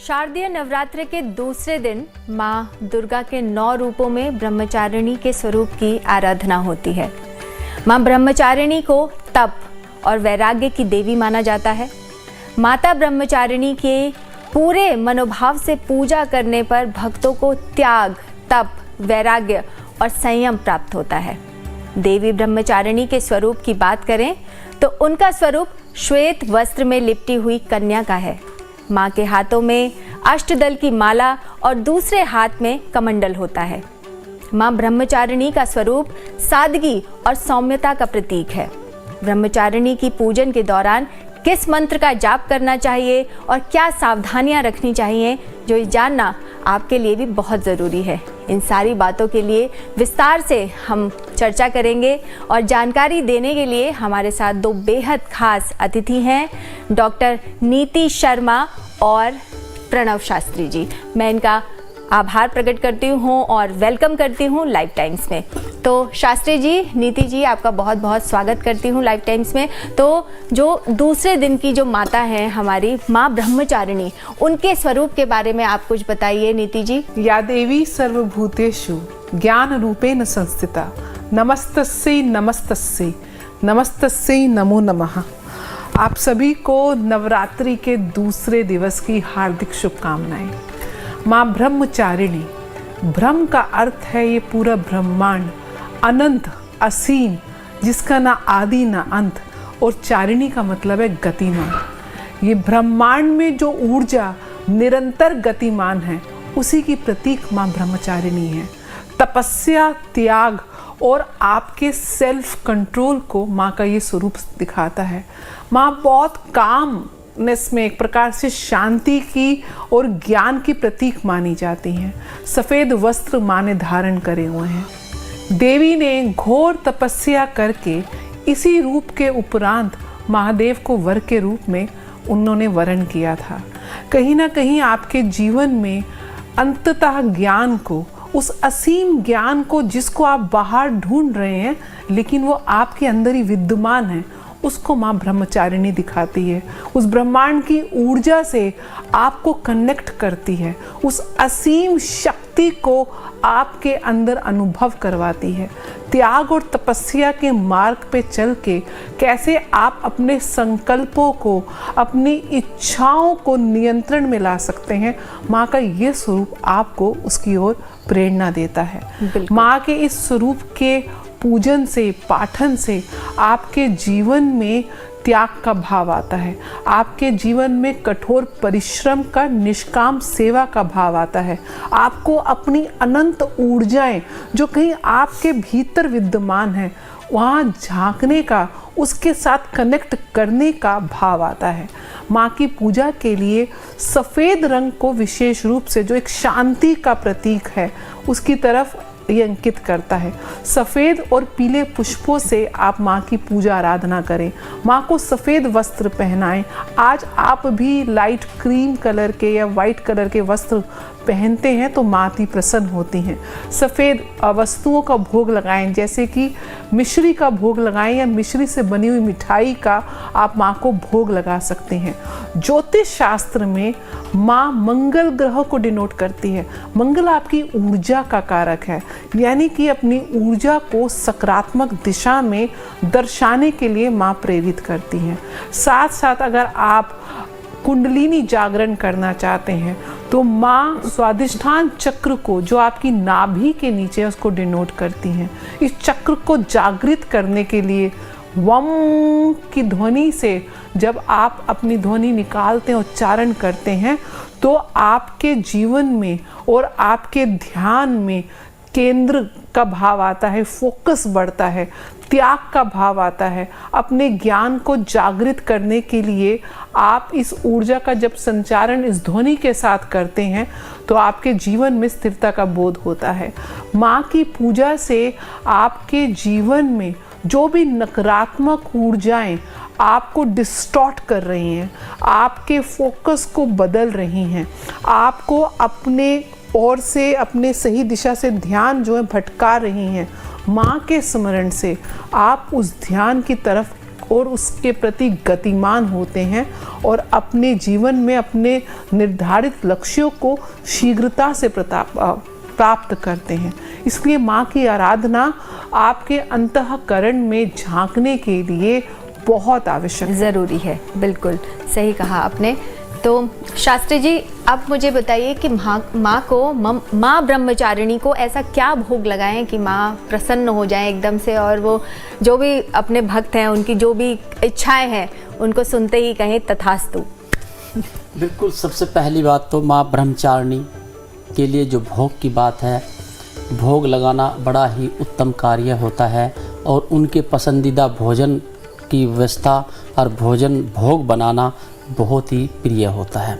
शारदीय नवरात्र के दूसरे दिन माँ दुर्गा के 9 रूपों में ब्रह्मचारिणी के स्वरूप की आराधना होती है। माँ ब्रह्मचारिणी को तप और वैराग्य की देवी माना जाता है। माता ब्रह्मचारिणी के पूरे मनोभाव से पूजा करने पर भक्तों को त्याग, तप, वैराग्य और संयम प्राप्त होता है। देवी ब्रह्मचारिणी के स्वरूप की बात करें तो उनका स्वरूप श्वेत वस्त्र में लिपटी हुई कन्या का है। माँ के हाथों में अष्टदल की माला और दूसरे हाथ में कमंडल होता है। माँ ब्रह्मचारिणी का स्वरूप सादगी और सौम्यता का प्रतीक है। ब्रह्मचारिणी की पूजन के दौरान किस मंत्र का जाप करना चाहिए और क्या सावधानियां रखनी चाहिए, जो जानना आपके लिए भी बहुत ज़रूरी है। इन सारी बातों के लिए विस्तार से हम चर्चा करेंगे और जानकारी देने के लिए हमारे साथ 2 बेहद खास अतिथि हैं, डॉक्टर नीति शर्मा और प्रणव शास्त्री जी। मैं इनका आभार प्रकट करती हूँ और वेलकम करती हूँ लाइव टाइम्स में। तो शास्त्री जी, नीति जी, आपका बहुत बहुत स्वागत करती हूँ लाइव टाइम्स में। तो जो दूसरे दिन की जो माता है हमारी माँ ब्रह्मचारिणी, उनके स्वरूप के बारे में आप कुछ बताइए नीति जी। या देवी सर्वभूतेषु ज्ञान रूपेण संस्थिता नमस्तस्यै नमस्तस्यै नमस्तस्यै नमो नमः। आप सभी को नवरात्रि के दूसरे दिवस की हार्दिक शुभकामनाएं। माँ ब्रह्मचारिणी, ब्रह्म का अर्थ है ये पूरा ब्रह्मांड, अनंत, असीम, जिसका ना आदि ना अंत, और चारिणी का मतलब है गतिमान। ये ब्रह्मांड में जो ऊर्जा निरंतर गतिमान है, उसी की प्रतीक माँ ब्रह्मचारिणी है। तपस्या, त्याग और आपके सेल्फ कंट्रोल को माँ का ये स्वरूप दिखाता है। माँ बहुत कामनेस में, एक प्रकार से शांति की और ज्ञान की प्रतीक मानी जाती हैं। सफ़ेद वस्त्र माँ ने धारण करे हुए हैं। देवी ने घोर तपस्या करके इसी रूप के उपरांत महादेव को वर के रूप में उन्होंने वरण किया था। कहीं ना कहीं आपके जीवन में अंततः ज्ञान को, उस असीम ज्ञान को जिसको आप बाहर ढूंढ रहे हैं लेकिन वो आपके अंदर ही विद्यमान है, उसको माँ ब्रह्मचारिणी दिखाती है। उस ब्रह्मांड की ऊर्जा से आपको कनेक्ट करती है, उस असीम शक्ति को आपके अंदर अनुभव करवाती है। त्याग और तपस्या के मार्ग पे चल के कैसे आप अपने संकल्पों को, अपनी इच्छाओं को नियंत्रण में ला सकते हैं, माँ का ये स्वरूप आपको उसकी ओर प्रेरणा देता है। माँ के इस स्वरूप के पूजन से, पाठन से आपके जीवन में त्याग का भाव आता है। आपके जीवन में कठोर परिश्रम का, निष्काम सेवा का भाव आता है। आपको अपनी अनंत ऊर्जाएं जो कहीं आपके भीतर विद्यमान है, वहाँ झांकने का, उसके साथ कनेक्ट करने का भाव आता है। माँ की पूजा के लिए सफ़ेद रंग को विशेष रूप से, जो एक शांति का प्रतीक है, उसकी तरफ ये अंकित करता है। सफ़ेद और पीले पुष्पों से आप माँ की पूजा आराधना करें। माँ को सफ़ेद वस्त्र पहनाएं। आज आप भी लाइट क्रीम कलर के या वाइट कलर के वस्त्र पहनते हैं तो माँ अति प्रसन्न होती हैं। सफ़ेद वस्तुओं का भोग लगाएं, जैसे कि मिश्री का भोग लगाएं या मिश्री से बनी हुई मिठाई का आप माँ को भोग लगा सकते हैं। ज्योतिष शास्त्र में माँ मंगल ग्रह को डिनोट करती है। मंगल आपकी ऊर्जा का कारक है, यानी कि अपनी ऊर्जा को सकारात्मक दिशा में दर्शाने के लिए माँ प्रेरित करती हैं। साथ साथ अगर आप कुंडलिनी जागरण करना चाहते हैं तो माँ स्वादिष्ठान चक्र को, जो आपकी नाभि के नीचे है, उसको डिनोट करती हैं। इस चक्र को जागृत करने के लिए वम की ध्वनि से जब आप अपनी ध्वनि निकालते हैं, उच्चारण करते हैं, तो आपके जीवन में और आपके ध्यान में केंद्र का भाव आता है, फोकस बढ़ता है, त्याग का भाव आता है। अपने ज्ञान को जागृत करने के लिए आप इस ऊर्जा का जब संचारण इस ध्वनि के साथ करते हैं तो आपके जीवन में स्थिरता का बोध होता है। माँ की पूजा से आपके जीवन में जो भी नकारात्मक ऊर्जाएं आपको डिस्टॉर्ट कर रही हैं, आपके फोकस को बदल रही हैं, आपको अपने और से, अपने सही दिशा से ध्यान जो है भटका रही हैं, माँ के स्मरण से आप उस ध्यान की तरफ और उसके प्रति गतिमान होते हैं और अपने जीवन में अपने निर्धारित लक्ष्यों को शीघ्रता से प्राप्त करते हैं। इसलिए माँ की आराधना आपके अंतःकरण में झांकने के लिए बहुत आवश्यक ज़रूरी है। बिल्कुल सही कहा आपने। तो शास्त्री जी, अब मुझे बताइए कि माँ ब्रह्मचारिणी को ऐसा क्या भोग लगाएं कि माँ प्रसन्न हो जाएं एकदम से, और वो जो भी अपने भक्त हैं उनकी जो भी इच्छाएं हैं उनको सुनते ही कहें तथास्तु। बिल्कुल, सबसे पहली बात तो माँ ब्रह्मचारिणी के लिए जो भोग की बात है, भोग लगाना बड़ा ही उत्तम कार्य होता है और उनके पसंदीदा भोजन की व्यवस्था और भोजन भोग बनाना बहुत ही प्रिय होता है।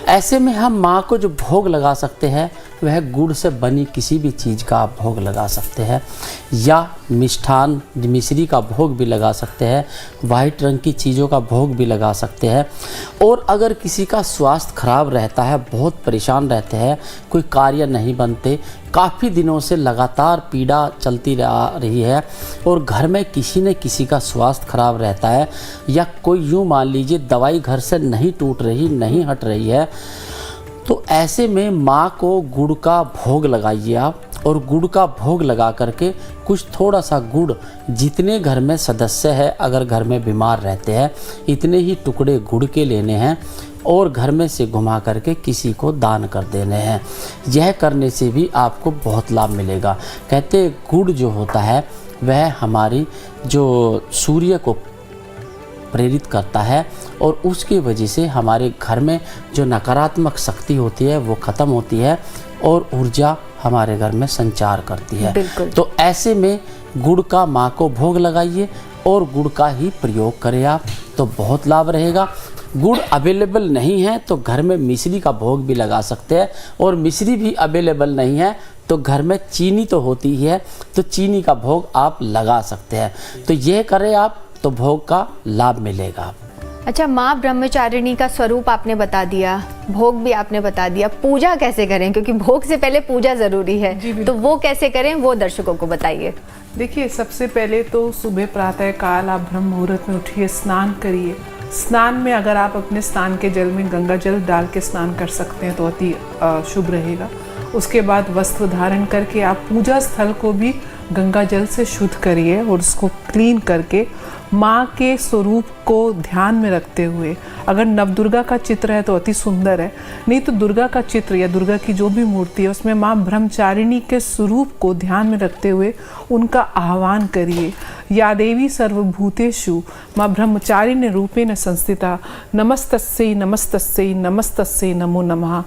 ऐसे में हम माँ को जो भोग लगा सकते हैं वह गुड़ से बनी किसी भी चीज़ का आप भोग लगा सकते हैं, या मिष्ठान मिश्री का भोग भी लगा सकते हैं, वाइट रंग की चीज़ों का भोग भी लगा सकते हैं। और अगर किसी का स्वास्थ्य खराब रहता है, बहुत परेशान रहते हैं, कोई कार्य नहीं बनते, काफ़ी दिनों से लगातार पीड़ा चलती रही है और घर में किसी न किसी का स्वास्थ्य खराब रहता है, या कोई यूँ मान लीजिए दवाई घर से नहीं टूट रही, नहीं हट रही है, तो ऐसे में माँ को गुड़ का भोग लगाइए आप। और गुड़ का भोग लगा करके कुछ थोड़ा सा गुड़, जितने घर में सदस्य है, अगर घर में बीमार रहते हैं, इतने ही टुकड़े गुड़ के लेने हैं और घर में से घुमा करके किसी को दान कर देने हैं। यह करने से भी आपको बहुत लाभ मिलेगा। कहते गुड़ जो होता है वह हमारी जो सूर्य को प्रेरित करता है और उसकी वजह से हमारे घर में जो नकारात्मक शक्ति होती है वो ख़त्म होती है और ऊर्जा हमारे घर में संचार करती है। तो ऐसे में गुड़ का माँ को भोग लगाइए और गुड़ का ही प्रयोग करें आप, तो बहुत लाभ रहेगा। गुड़ अवेलेबल नहीं है तो घर में मिश्री का भोग भी लगा सकते हैं, और मिश्री भी अवेलेबल नहीं है तो घर में चीनी तो होती ही है, तो चीनी का भोग आप लगा सकते हैं। तो यह करें आप, तो भोग का लाभ मिलेगा। अच्छा, माँ ब्रह्मचारिणी का स्वरूप आपने बता दिया, भोग भी आपने बता दिया, पूजा कैसे करें, क्योंकि भोग से पहले पूजा ज़रूरी है, तो वो कैसे करें वो दर्शकों को बताइए। देखिए, सबसे पहले तो सुबह प्रातः काल आप ब्रह्म मुहूर्त में उठिए, स्नान करिए। स्नान में अगर आप अपने स्नान के जल में गंगा जल डाल के स्नान कर सकते हैं तो अति शुभ रहेगा। उसके बाद वस्त्र धारण करके आप पूजा स्थल को भी गंगा जल से शुद्ध करिए और उसको क्लीन करके माँ के स्वरूप को ध्यान में रखते हुए, अगर नवदुर्गा का चित्र है तो अति सुंदर है, नहीं तो दुर्गा का चित्र या दुर्गा की जो भी मूर्ति है उसमें माँ ब्रह्मचारिणी के स्वरूप को ध्यान में रखते हुए उनका आह्वान करिए। या देवी सर्वभूतेषु माँ ब्रह्मचारिणी रूपेण संस्थिता नमस्तस्यै नमस्तस्यै नमस्तस्यै नमो नमः।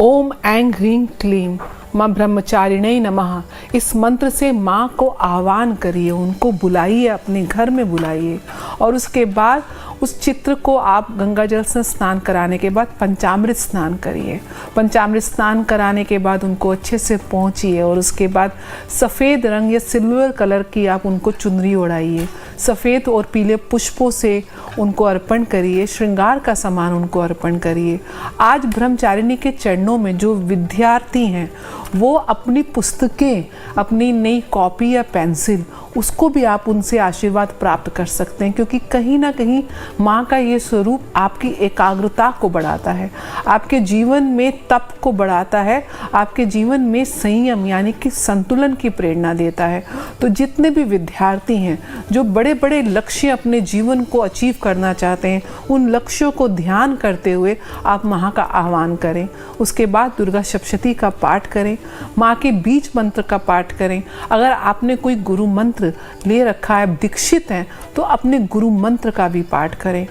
ओम ऐं ह्रीं क्लीं माँ ब्रह्मचारिणी नमः। इस मंत्र से माँ को आह्वान करिए, उनको बुलाइए, अपने घर में बुलाइए, और उसके बाद उस चित्र को आप गंगा जल से स्नान कराने के बाद पंचामृत स्नान करिए। पंचामृत स्नान कराने के बाद उनको अच्छे से पोंछिए और उसके बाद सफ़ेद रंग या सिल्वर कलर की आप उनको चुनरी ओढ़ाइए। सफ़ेद और पीले पुष्पों से उनको अर्पण करिए, श्रृंगार का सामान उनको अर्पण करिए। आज ब्रह्मचारिणी के चरणों में जो विद्यार्थी हैं वो अपनी पुस्तकें, अपनी नई कॉपी या पेंसिल, उसको भी आप उनसे आशीर्वाद प्राप्त कर सकते हैं, क्योंकि कहीं ना कहीं माँ का ये स्वरूप आपकी एकाग्रता को बढ़ाता है, आपके जीवन में तप को बढ़ाता है, आपके जीवन में संयम यानी कि संतुलन की प्रेरणा देता है। तो जितने भी विद्यार्थी हैं जो बड़े बड़े लक्ष्य अपने जीवन को अचीव करना चाहते हैं, उन लक्ष्यों को ध्यान करते हुए आप माँ का आह्वान करें। उसके बाद दुर्गा सप्तशती का पाठ करें, माँ के बीज मंत्र का पाठ करें। अगर आपने कोई गुरु मंत्र ले रखा है, दीक्षित हैं, तो अपने गुरु मंत्र का भी पाठ करें।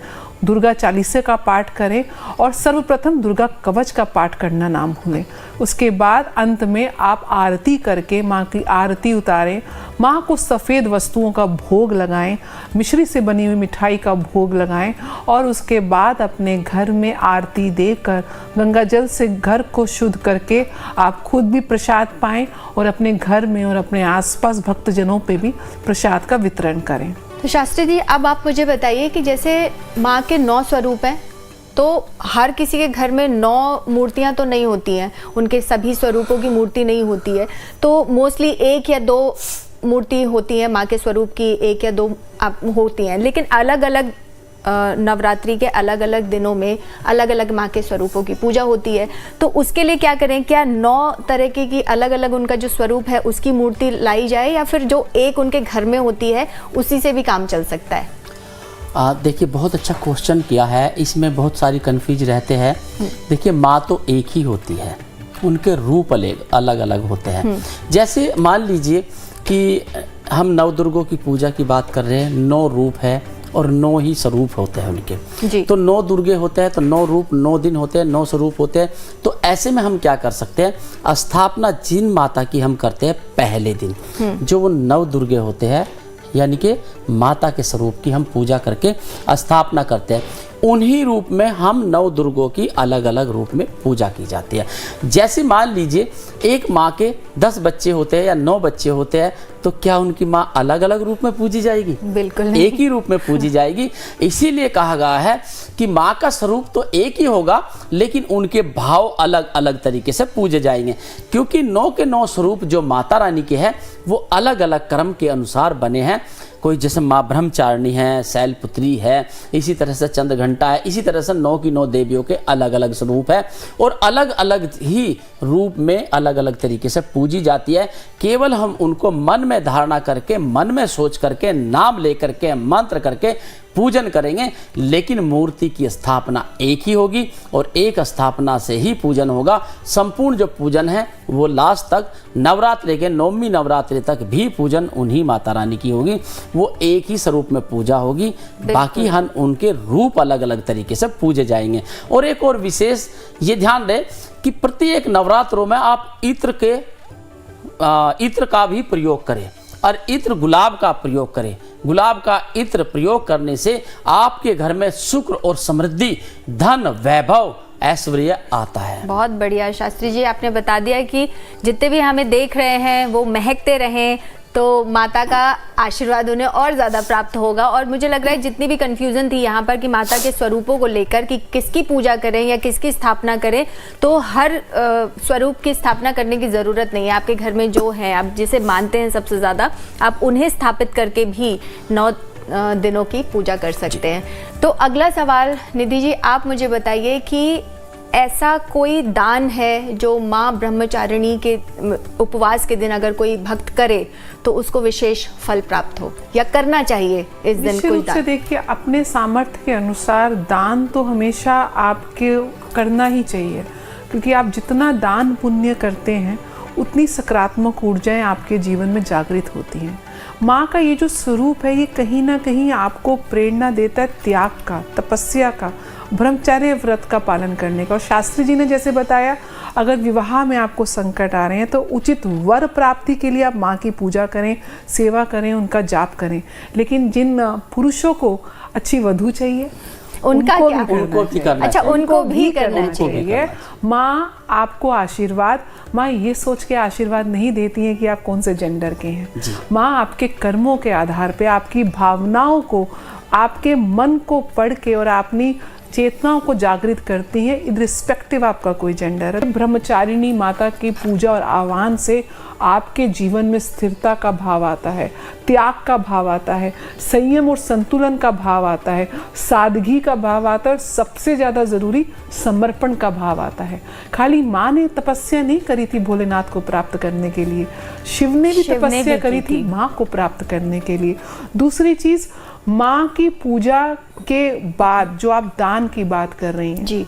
दुर्गा चालीसे का पाठ करें और सर्वप्रथम दुर्गा कवच का पाठ करना ना भूलें। उसके बाद अंत में आप आरती करके माँ की आरती उतारें, माँ को सफ़ेद वस्तुओं का भोग लगाएं, मिश्री से बनी हुई मिठाई का भोग लगाएं और उसके बाद अपने घर में आरती देकर गंगा जल से घर को शुद्ध करके आप खुद भी प्रसाद पाएं और अपने घर में और अपने आसपास भक्तजनों पे भी प्रसाद का वितरण करें। तो शास्त्री जी, अब आप मुझे बताइए कि जैसे माँ के 9 स्वरूप हैं, तो हर किसी के घर में 9 मूर्तियाँ तो नहीं होती हैं, उनके सभी स्वरूपों की मूर्ति नहीं होती है, तो मोस्टली 1 या 2 मूर्ति होती है माँ के स्वरूप की, 1 या 2 आप होती हैं, लेकिन अलग अलग नवरात्रि के अलग अलग दिनों में अलग अलग माँ के स्वरूपों की पूजा होती है, तो उसके लिए क्या करें? क्या 9 तरीके की अलग अलग उनका जो स्वरूप है उसकी मूर्ति लाई जाए, या फिर जो एक उनके घर में होती है उसी से भी काम चल सकता है? देखिए, बहुत अच्छा क्वेश्चन किया है। इसमें बहुत सारी कन्फ्यूज रहते हैं। देखिए, माँ तो एक ही होती है, उनके रूप अलग अलग होते हैं। जैसे मान लीजिए कि हम नवदुर्गों की पूजा की बात कर रहे हैं, 9 रूप है और 9 ही स्वरूप होते हैं उनके जी। तो 9 दुर्गे होते हैं, तो 9 रूप, 9 दिन होते हैं, 9 स्वरूप होते हैं। तो ऐसे में हम क्या कर सकते हैं? स्थापना जिन माता की हम करते हैं पहले दिन, जो वो 9 दुर्गे होते हैं, यानी कि माता के स्वरूप की हम पूजा करके स्थापना करते हैं, उन्हीं रूप में हम 9 दुर्गों की अलग अलग रूप में पूजा की जाती है। जैसे मान लीजिए एक माँ के 10 बच्चे होते हैं या 9 बच्चे होते हैं, तो क्या उनकी माँ अलग अलग रूप में पूजी जाएगी? बिल्कुल नहीं। एक ही रूप में पूजी जाएगी। इसीलिए कहा गया है कि माँ का स्वरूप तो एक ही होगा, लेकिन उनके भाव अलग अलग तरीके से पूजे जाएंगे, क्योंकि 9 के 9 स्वरूप जो माता रानी के हैं वो अलग अलग क्रम के अनुसार बने हैं। कोई जैसे माँ ब्रह्मचारिणी है, शैलपुत्री है, इसी तरह से चंद्रघंटा है, इसी तरह से 9 की 9 देवियों के अलग अलग स्वरूप है और अलग अलग ही रूप में अलग अलग तरीके से पूजी जाती है। केवल हम उनको मन में धारणा करके, मन में सोच करके, नाम लेकर के, मंत्र करके पूजन करेंगे, लेकिन मूर्ति की स्थापना एक ही होगी और एक स्थापना से ही पूजन होगा। संपूर्ण जो पूजन है वो लास्ट तक नवरात्रि के 9वीं नवरात्रि तक भी पूजन उन्हीं माता रानी की होगी, वो एक ही स्वरूप में पूजा होगी। बाकी हम उनके रूप अलग अलग तरीके से पूजे जाएंगे। और एक और विशेष ये ध्यान दें कि प्रत्येक नवरात्रों में आप इत्र का भी प्रयोग करें और इत्र गुलाब का प्रयोग करें। गुलाब का इत्र प्रयोग करने से आपके घर में शुक्र और समृद्धि, धन, वैभव, ऐश्वर्य आता है। बहुत बढ़िया शास्त्री जी, आपने बता दिया कि जितने भी हमें देख रहे हैं वो महकते रहें, तो माता का आशीर्वाद उन्हें और ज़्यादा प्राप्त होगा। और मुझे लग रहा है जितनी भी कन्फ्यूज़न थी यहाँ पर कि माता के स्वरूपों को लेकर कि किसकी पूजा करें या किसकी स्थापना करें, तो हर स्वरूप की स्थापना करने की ज़रूरत नहीं है। आपके घर में जो है, आप जिसे मानते हैं सबसे ज़्यादा, आप उन्हें स्थापित करके भी 9 दिनों की पूजा कर सकते हैं। तो अगला सवाल निधि जी, आप मुझे बताइए कि ऐसा कोई दान है जो माँ ब्रह्मचारिणी के उपवास के दिन अगर कोई भक्त करे तो उसको विशेष फल प्राप्त हो, या करना चाहिए इस दिन कोई दान? देखिए, अपने सामर्थ्य के अनुसार दान तो हमेशा आपके करना ही चाहिए, क्योंकि आप जितना दान पुण्य करते हैं उतनी सकारात्मक ऊर्जाएं आपके जीवन में जागृत होती हैं। माँ का ये जो स्वरूप है ये कहीं ना कहीं आपको प्रेरणा देता है त्याग का, तपस्या का, ब्रह्मचर्य व्रत का पालन करने का। और शास्त्री जी ने जैसे बताया, अगर विवाह में आपको संकट आ रहे हैं तो उचित वर प्राप्ति के लिए आप माँ की पूजा करें, सेवा करें, उनका जाप करें। लेकिन जिन पुरुषों को अच्छी वधू चाहिए उनका क्या? उनको भी करना अच्छा, चाहिए। उनको भी करना चाहिए। माँ आपको आशीर्वाद, माँ ये सोच के आशीर्वाद नहीं देती है कि आप कौन से जेंडर के हैं। माँ आपके कर्मों के आधार पे, आपकी भावनाओं को, आपके मन को पढ़ के और अपनी चेतनाओं को जागृत करती हैं, इर्रिस्पेक्टिव आपका कोई जेंडर है। ब्रह्मचारिणी माता की पूजा और आह्वान से आपके जीवन में स्थिरता का भाव आता है, त्याग का भाव आता है, संयम और संतुलन का भाव आता है, सादगी का भाव आता है, और सबसे ज़्यादा ज़रूरी समर्पण का भाव आता है। खाली माँ ने तपस्या नहीं करी थी भोलेनाथ को प्राप्त करने के लिए, शिव ने भी तपस्या करी थी माँ को प्राप्त करने के लिए। दूसरी चीज़, माँ की पूजा के बाद जो आप दान की बात कर रही हैं जी,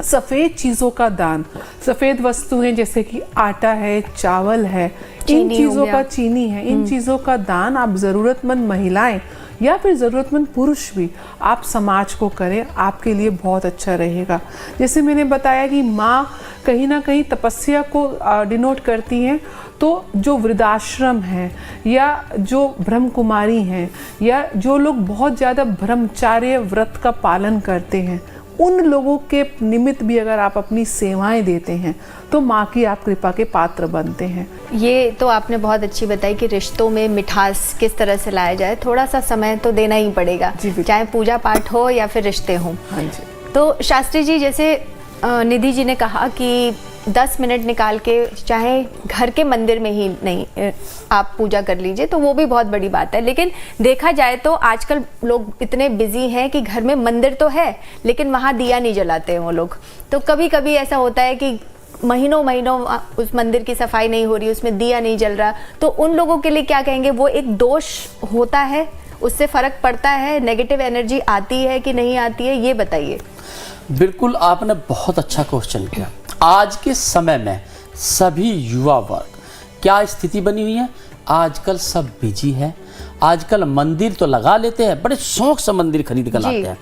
सफ़ेद चीज़ों का दान, सफ़ेद वस्तुएं जैसे कि आटा है, चावल है, इन चीज़ों का, चीनी है, इन चीज़ों का दान आप ज़रूरतमंद महिलाएं या फिर ज़रूरतमंद पुरुष भी आप समाज को करें, आपके लिए बहुत अच्छा रहेगा। जैसे मैंने बताया कि माँ कहीं ना कहीं तपस्या को डिनोट करती हैं, तो जो वृद्धाश्रम हैं या जो ब्रह्म कुमारी हैं या जो लोग बहुत ज़्यादा ब्रह्मचार्य व्रत का पालन करते हैं, उन लोगों के निमित्त भी अगर आप अपनी सेवाएं देते हैं तो माँ की आप कृपा के पात्र बनते हैं। ये तो आपने बहुत अच्छी बताई कि रिश्तों में मिठास किस तरह से लाया जाए। थोड़ा सा समय तो देना ही पड़ेगा, चाहे पूजा पाठ हो या फिर रिश्ते हों। हाँ जी। तो शास्त्री जी, जैसे निधि जी ने कहा कि 10 मिनट निकाल के चाहे घर के मंदिर में ही नहीं आप पूजा कर लीजिए तो वो भी बहुत बड़ी बात है। लेकिन देखा जाए तो आजकल लोग इतने बिजी हैं कि घर में मंदिर तो है लेकिन वहाँ दिया नहीं जलाते हैं वो लोग। तो कभी कभी ऐसा होता है कि महीनों महीनों उस मंदिर की सफाई नहीं हो रही, उसमें दिया नहीं जल रहा, तो उन लोगों के लिए क्या कहेंगे? वो एक दोष होता है, उससे फर्क पड़ता है, नेगेटिव एनर्जी आती है कि नहीं आती है, ये बताइए। बिल्कुल, आपने बहुत अच्छा क्वेश्चन किया। आज के समय में सभी युवा वर्ग क्या स्थिति बनी हुई है, आजकल सब बिजी है। आजकल मंदिर तो लगा लेते हैं, बड़े शौक से मंदिर खरीद कर लाते हैं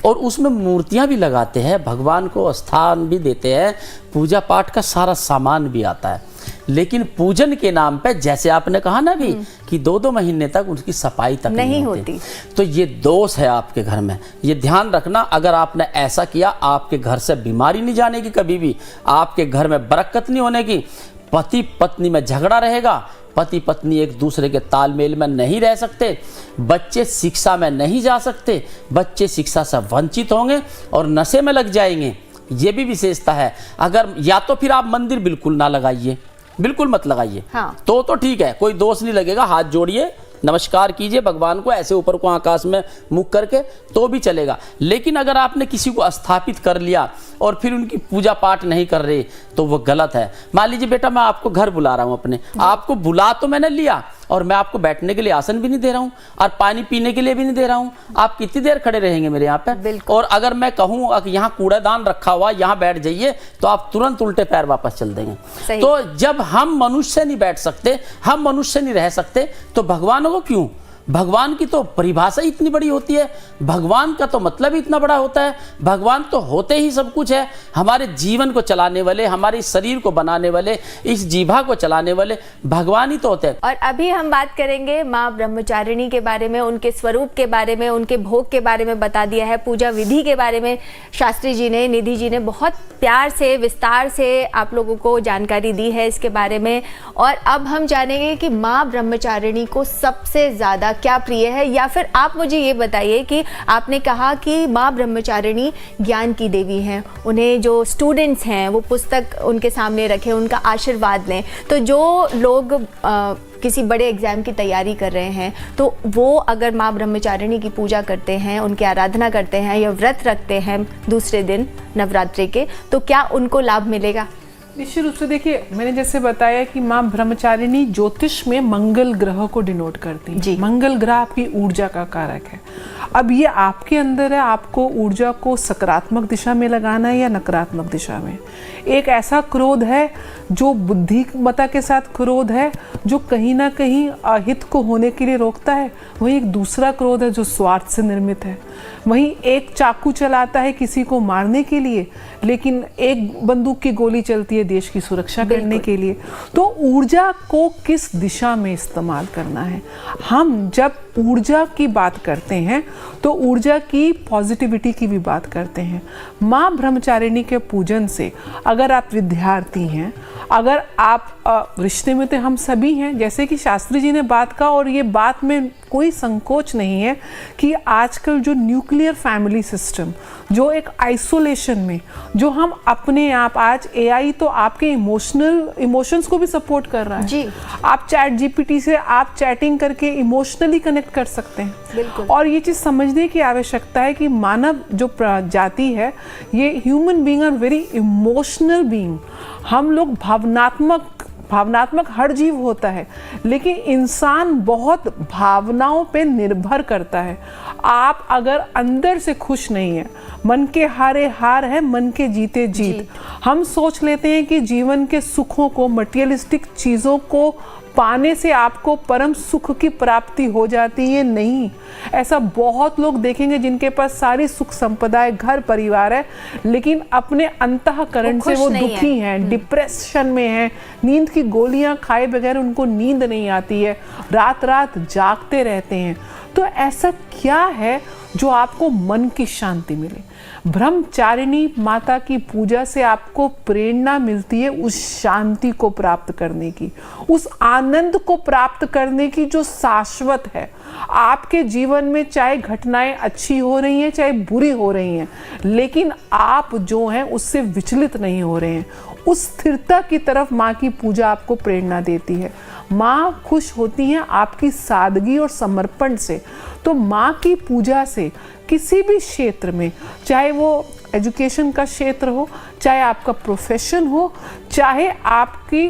और उसमें मूर्तियां भी लगाते हैं, भगवान को स्थान भी देते हैं, पूजा पाठ का सारा सामान भी आता है। लेकिन पूजन के नाम पे, जैसे आपने कहा ना भी कि 2-2 महीने तक उसकी सफाई तक नहीं होती, तो ये दोष है आपके घर में। ये ध्यान रखना, अगर आपने ऐसा किया आपके घर से बीमारी नहीं जाने की, कभी भी आपके घर में बरकत नहीं होने की, पति पत्नी में झगड़ा रहेगा, पति पत्नी एक दूसरे के तालमेल में नहीं रह सकते, बच्चे शिक्षा में नहीं जा सकते, बच्चे शिक्षा से वंचित होंगे और नशे में लग जाएंगे। ये भी विशेषता है। अगर या तो फिर आप मंदिर बिल्कुल ना लगाइए, बिल्कुल मत लगाइए। हाँ। तो ठीक है, कोई दोष नहीं लगेगा, हाथ जोड़िए, नमस्कार कीजिए भगवान को ऐसे ऊपर को आकाश में मुख करके, तो भी चलेगा। लेकिन अगर आपने किसी को स्थापित कर लिया और फिर उनकी पूजा पाठ नहीं कर रहे तो वो गलत है। मान लीजिए बेटा मैं आपको घर बुला रहा हूँ अपने, आपको बुला तो मैंने लिया और मैं आपको बैठने के लिए आसन भी नहीं दे रहा हूँ और पानी पीने के लिए भी नहीं दे रहा हूँ, आप कितनी देर खड़े रहेंगे मेरे यहाँ पे? और अगर मैं कहूँ कि यहाँ कूड़ेदान रखा हुआ यहाँ बैठ जाइए तो आप तुरंत उल्टे पैर वापस चल देंगे। तो जब हम मनुष्य नहीं बैठ सकते, हम मनुष्य नहीं रह सकते, तो भगवान को क्यों? भगवान की तो परिभाषा इतनी बड़ी होती है, भगवान का तो मतलब ही इतना बड़ा होता है। भगवान तो होते ही सब कुछ है, हमारे जीवन को चलाने वाले, हमारे शरीर को बनाने वाले, इस जीभा को चलाने वाले भगवान ही तो होते हैं। और अभी हम बात करेंगे माँ ब्रह्मचारिणी के बारे में, उनके स्वरूप के बारे में, उनके भोग के बारे में बता दिया है, पूजा विधि के बारे में शास्त्री जी ने, निधि जी ने बहुत प्यार से विस्तार से आप लोगों को जानकारी दी है इसके बारे में। और अब हम जानेंगे कि माँ ब्रह्मचारिणी को सबसे ज़्यादा क्या प्रिय है, या फिर आप मुझे ये बताइए कि आपने कहा कि माँ ब्रह्मचारिणी ज्ञान की देवी हैं, उन्हें जो स्टूडेंट्स हैं वो पुस्तक उनके सामने रखें, उनका आशीर्वाद लें। तो जो लोग किसी बड़े एग्ज़ाम की तैयारी कर रहे हैं तो वो अगर माँ ब्रह्मचारिणी की पूजा करते हैं, उनकी आराधना करते हैं या व्रत रखते हैं दूसरे दिन नवरात्रि के, तो क्या उनको लाभ मिलेगा? निश्चित रूप से देखिए, मैंने जैसे बताया कि माँ ब्रह्मचारिणी ज्योतिष में मंगल ग्रह को डिनोट करती है। मंगल ग्रह आपकी ऊर्जा का कारक है। अब ये आपके अंदर है, आपको ऊर्जा को सकारात्मक दिशा में लगाना है या नकारात्मक दिशा में। एक ऐसा क्रोध है जो बुद्धिमत्ता के साथ क्रोध है, जो कहीं ना कहीं अहित को होने के लिए रोकता है। वहीं एक दूसरा क्रोध है जो स्वार्थ से निर्मित है। वहीं एक चाकू चलाता है किसी को मारने के लिए, लेकिन एक बंदूक की गोली चलती है देश की सुरक्षा करने के लिए। तो ऊर्जा को किस दिशा में इस्तेमाल करना है। हम जब ऊर्जा की बात करते हैं तो ऊर्जा की पॉजिटिविटी की भी बात करते हैं। माँ ब्रह्मचारिणी के पूजन से अगर आप विद्यार्थी हैं, अगर आप रिश्ते में, तो हम सभी हैं, जैसे कि शास्त्री जी ने बात कहा, और ये बात में कोई संकोच नहीं है कि आजकल जो न्यूक्लियर फैमिली सिस्टम, जो एक आइसोलेशन में, जो हम अपने आप, आज एआई तो आपके इमोशंस को भी सपोर्ट कर रहा है जी। आप चैट जीपीटी से आप चैटिंग करके इमोशनली कनेक्ट कर सकते हैं। बिल्कुल। और ये चीज़ समझने की आवश्यकता है कि मानव जो जाति है, ये human being are very emotional being. हम लोग भावनात्मक हर जीव होता है, लेकिन इंसान बहुत भावनाओं पे निर्भर करता है। आप अगर अंदर से खुश नहीं है, मन के हारे हार है, मन के जीते जीत। हम सोच लेते हैं कि जीवन के सुखों को, मटेरियलिस्टिक चीज़ों को पाने से आपको परम सुख की प्राप्ति हो जाती है। नहीं, ऐसा बहुत लोग देखेंगे जिनके पास सारी सुख संपदा है, घर परिवार है, लेकिन अपने अंतःकरण से वो दुखी हैं, डिप्रेशन में हैं, नींद की गोलियां खाए बगैर उनको नींद नहीं आती है, रात रात जागते रहते हैं। तो ऐसा क्या है जो आपको मन की शांति मिले? ब्रह्मचारिणी माता की पूजा से आपको प्रेरणा मिलती है उस शांति को प्राप्त करने की, उस आनंद को प्राप्त करने की जो शाश्वत है। आपके जीवन में चाहे घटनाएं अच्छी हो रही हैं चाहे बुरी हो रही हैं, लेकिन आप जो हैं उससे विचलित नहीं हो रहे हैं। उस स्थिरता की तरफ माँ की पूजा आपको प्रेरणा देती है। माँ खुश होती हैं आपकी सादगी और समर्पण से। तो माँ की पूजा से किसी भी क्षेत्र में, चाहे वो एजुकेशन का क्षेत्र हो, चाहे आपका प्रोफेशन हो, चाहे आपकी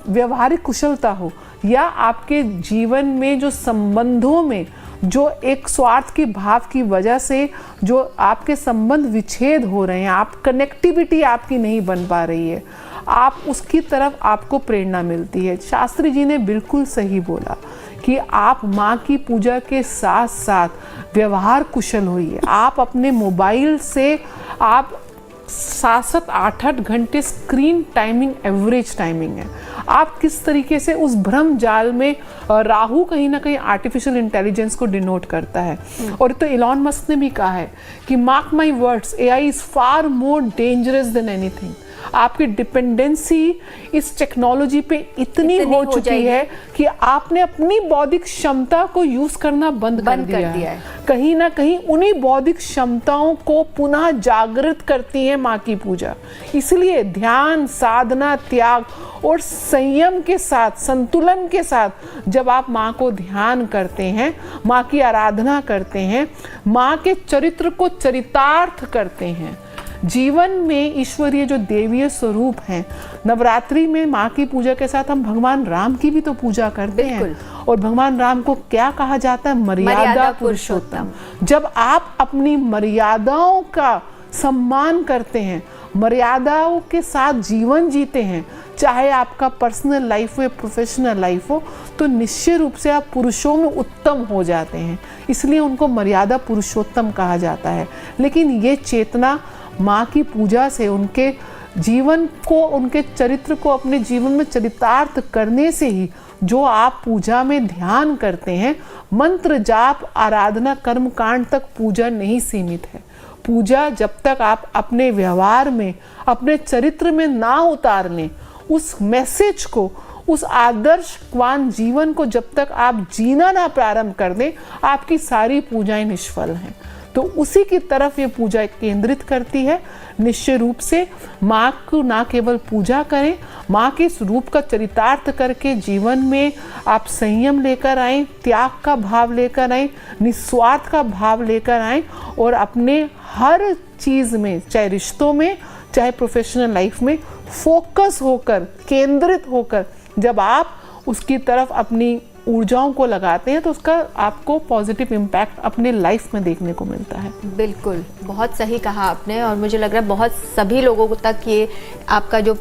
व्यवहारिक कुशलता हो, या आपके जीवन में जो संबंधों में जो एक स्वार्थ की भाव की वजह से जो आपके संबंध विच्छेद हो रहे हैं, आप कनेक्टिविटी आपकी नहीं बन पा रही है, आप उसकी तरफ आपको प्रेरणा मिलती है। शास्त्री जी ने बिल्कुल सही बोला कि आप माँ की पूजा के साथ साथ व्यवहार कुशल होइए। आप अपने मोबाइल से आप 7-7, 8-8 घंटे स्क्रीन टाइमिंग एवरेज टाइमिंग है। आप किस तरीके से उस भ्रम जाल में, राहु कहीं ना कहीं आर्टिफिशियल इंटेलिजेंस को डिनोट करता है। और तो इलॉन मस्क ने भी कहा है कि mark my words, AI is far more dangerous than anything. आपकी डिपेंडेंसी इस टेक्नोलॉजी पे इतनी हो चुकी है कि आपने अपनी बौद्धिक क्षमता को यूज करना बंद कर दिया है। कहीं ना कहीं उन्हीं बौद्धिक क्षमताओं को पुनः जागृत करती है माँ की पूजा। इसलिए ध्यान, साधना, त्याग और संयम के साथ, संतुलन के साथ जब आप माँ को ध्यान करते हैं, माँ की आराधना करते हैं, माँ के चरित्र को चरितार्थ करते हैं, जीवन में ईश्वरीय जो देवीय स्वरूप हैं। नवरात्रि में माँ की पूजा के साथ हम भगवान राम की भी तो पूजा करते हैं। और भगवान राम को क्या कहा जाता है? मर्यादा पुरुषोत्तम। जब आप अपनी मर्यादाओं का सम्मान करते हैं, मर्यादाओं के साथ जीवन जीते हैं, चाहे आपका पर्सनल लाइफ हो या प्रोफेशनल लाइफ हो, तो निश्चित रूप से आप पुरुषों में उत्तम हो जाते हैं। इसलिए उनको मर्यादा पुरुषोत्तम कहा जाता है। लेकिन ये चेतना माँ की पूजा से उनके जीवन को, उनके चरित्र को अपने जीवन में चरितार्थ करने से ही, जो आप पूजा में ध्यान करते हैं, मंत्र जाप, आराधना, कर्म कांड तक पूजा नहीं सीमित है। पूजा जब तक आप अपने व्यवहार में, अपने चरित्र में ना उतार लें, उस मैसेज को, उस आदर्शवान जीवन को जब तक आप जीना ना प्रारंभ कर दें, आपकी सारी पूजाएं निष्फल हैं। तो उसी की तरफ ये पूजा केंद्रित करती है। निश्चित रूप से माँ को ना केवल पूजा करें, माँ के स्वरूप का चरितार्थ करके जीवन में आप संयम लेकर आएं, त्याग का भाव लेकर आएं, निस्वार्थ का भाव लेकर आएं, और अपने हर चीज़ में, चाहे रिश्तों में, चाहे प्रोफेशनल लाइफ में, फोकस होकर, केंद्रित होकर जब आप उसकी तरफ अपनी ऊर्जाओं को लगाते हैं, तो उसका आपको पॉजिटिव इम्पैक्ट अपने लाइफ में देखने को मिलता है। बिल्कुल, बहुत सही कहा आपने। और मुझे लग रहा है बहुत सभी लोगों तक ये आपका जो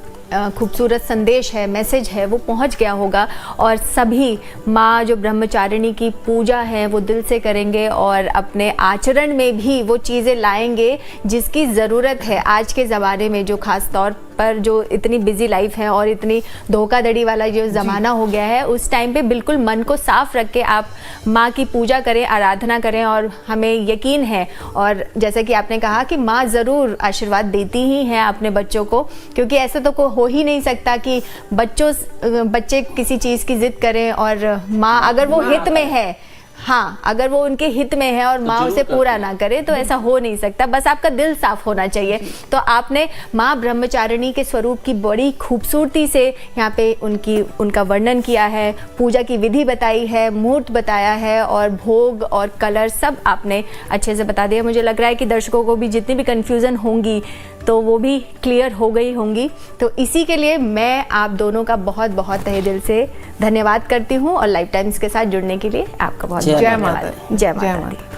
खूबसूरत संदेश है, मैसेज है, वो पहुंच गया होगा। और सभी माँ जो ब्रह्मचारिणी की पूजा है वो दिल से करेंगे और अपने आचरण में भी वो चीज़ें लाएंगे जिसकी ज़रूरत है आज के ज़माने में, जो ख़ास तौर पर जो इतनी बिजी लाइफ है और इतनी धोखाधड़ी वाला जो ज़माना हो गया है, उस टाइम पे बिल्कुल मन को साफ रख के आप माँ की पूजा करें, आराधना करें। और हमें यकीन है, और जैसे कि आपने कहा कि माँ ज़रूर आशीर्वाद देती ही हैं अपने बच्चों को, क्योंकि ऐसा तो हो ही नहीं सकता कि बच्चे किसी चीज़ की ज़िद करें और माँ अगर वो हित में है, हाँ, अगर वो उनके हित में है और माँ उसे पूरा ना करे, तो ऐसा हो नहीं सकता। बस आपका दिल साफ होना चाहिए। तो आपने माँ ब्रह्मचारिणी के स्वरूप की बड़ी खूबसूरती से यहाँ पे उनका वर्णन किया है, पूजा की विधि बताई है, मुहूर्त बताया है, और भोग और कलर सब आपने अच्छे से बता दिया। मुझे लग रहा है कि दर्शकों को भी जितनी भी कन्फ्यूज़न होंगी तो वो भी क्लियर हो गई होंगी। तो इसी के लिए मैं आप दोनों का बहुत बहुत तहे दिल से धन्यवाद करती हूँ, और लाइफ टाइम्स के साथ जुड़ने के लिए आपका बहुत जय माता दी। जय माता दी।